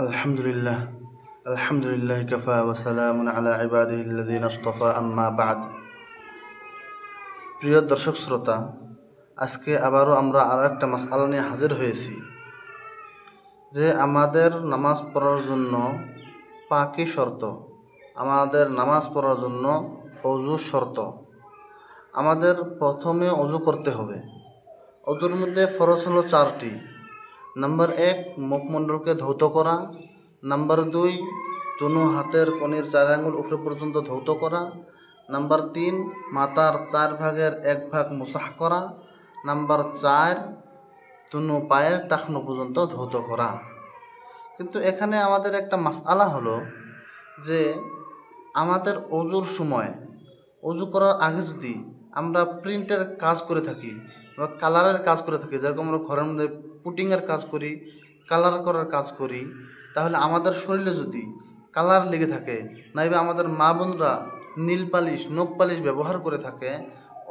আলহামদুলিল্লাহ আলহামদুলিল্লাহ কাফা ওয়া সালামুন আলা ইবাদিহিল্লাযীনা ইসতাফা আম্মা বা'দ। প্রিয় দর্শক শ্রোতা, আজকে আবারও আমরা আরও একটা মাসআলা নিয়ে হাজির হয়েছি যে আমাদের নামাজ পড়ার জন্য পাকি শর্ত, আমাদের নামাজ পড়ার জন্য অজু শর্ত। আমাদের প্রথমে অজু করতে হবে। অজুর মধ্যে ফরজ হলো 4টি। নাম্বার 1, মুখমণ্ডলকে ধৌত করা। নাম্বার 2, দুনো হাতের কনির 4 আঙ্গুল উপরে পর্যন্ত ধৌত করা। নাম্বার 3, মাথার 4 ভাগের 1 ভাগ মুসাহ করা। নাম্বার 4, দুনো পায়ের টাকনো পর্যন্ত ধৌত করা। কিন্তু এখানে আমাদের একটা মাসআলা হলো যে আমাদের অজুর সময়, অজু করার আগে যদি আমরা প্রিন্টের কাজ করে থাকি বা কালারের কাজ করে থাকি, যেরকম আমরা ঘরের মধ্যে পুটিংয়ের কাজ করি, কালার করার কাজ করি, তাহলে আমাদের শরীরে যদি কালার লেগে থাকে, নাইবা আমাদের মা বোনরা নীল পালিশ, নখ পালিশ ব্যবহার করে থাকে,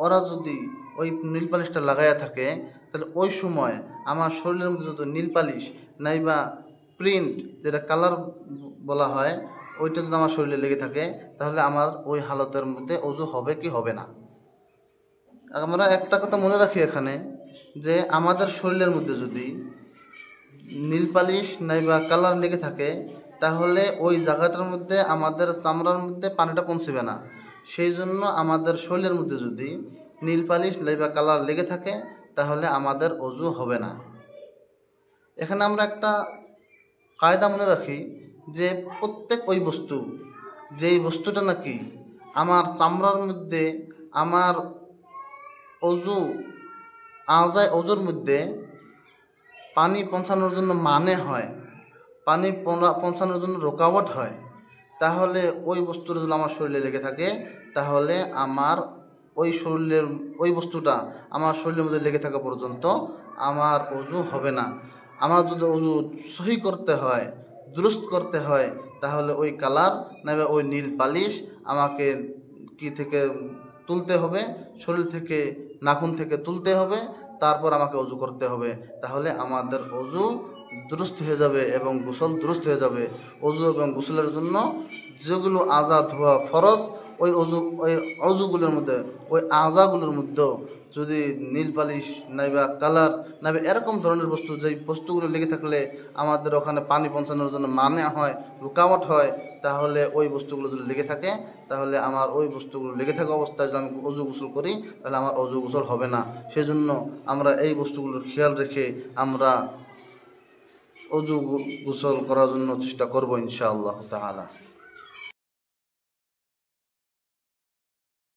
ওরা যদি ওই নীল পালিশটা লাগাইয়া থাকে, তাহলে ওই সময় আমার শরীরের মধ্যে যদি নীল পালিশ নাইবা প্রিন্ট, যেটা কালার বলা হয়, ওইটা যদি আমার শরীরে লেগে থাকে, তাহলে আমার ওই হালতের মধ্যে অজু হবে কি হবে না। আমরা একটা কথা মনে রাখি এখানে, যে আমাদের শরীরের মধ্যে যদি নীল পালিশ নাইবা কালার লেগে থাকে, তাহলে ওই জায়গাটার মধ্যে আমাদের চামড়ার মধ্যে পানিটা পৌঁছবে না। সেই জন্য আমাদের শরীরের মধ্যে যদি নীল পালিশ নাইবা কালার লেগে থাকে, তাহলে আমাদের অজু হবে না। এখানে আমরা একটা কায়দা মনে রাখি যে প্রত্যেক ওই বস্তু, যেই বস্তুটা নাকি আমার চামড়ার মধ্যে আমার অজু আওজায় অজুর মধ্যে পানি পৌঁছানোর জন্য মানে হয়, পানি পৌঁছানোর জন্য রোকাওয়াট হয়, তাহলে ওই বস্তুটা যদি আমার শরীরে লেগে থাকে, তাহলে আমার ওই শরীরের ওই বস্তুটা আমার শরীরের মধ্যে লেগে থাকা পর্যন্ত আমার অজু হবে না। আমার যদি অজু সহি করতে হয়, দুরুস্ত করতে হয়, তাহলে ওই কালার নাইবা ওই নীল পালিশ আমাকে কি থেকে তুলতে হবে, শরীর থেকে, নাখুন থেকে তুলতে হবে, তারপর আমাকে অজু করতে হবে। তাহলে আমাদের অজু দুরুস্ত হয়ে যাবে এবং গোসল দুরুস্ত হয়ে যাবে। অজু এবং গোসলের জন্য যেগুলো আজা ধোয়া ফরজ, ওই অজুগুলোর মধ্যে, ওই আজাগুলোর মধ্যেও যদি নীল পালিশ নাইবা কালার নাইবা এরকম ধরনের বস্তু, যেই বস্তুগুলো লেগে থাকলে আমাদের ওখানে পানি পৌঁছানোর জন্য মানে হয়, রুকাওয়াট হয়, তাহলে ওই বস্তুগুলো যদি লেগে থাকে, তাহলে আমার ওই বস্তুগুলো লেগে থাকা অবস্থায় যদি আমি অজু গোসল করি, তাহলে আমার অজু গোসল হবে না। সেজন্য আমরা এই বস্তুগুলোর খেয়াল রেখে আমরা অজু গোসল করার জন্য চেষ্টা করব ইনশাআল্লাহ তাআলা।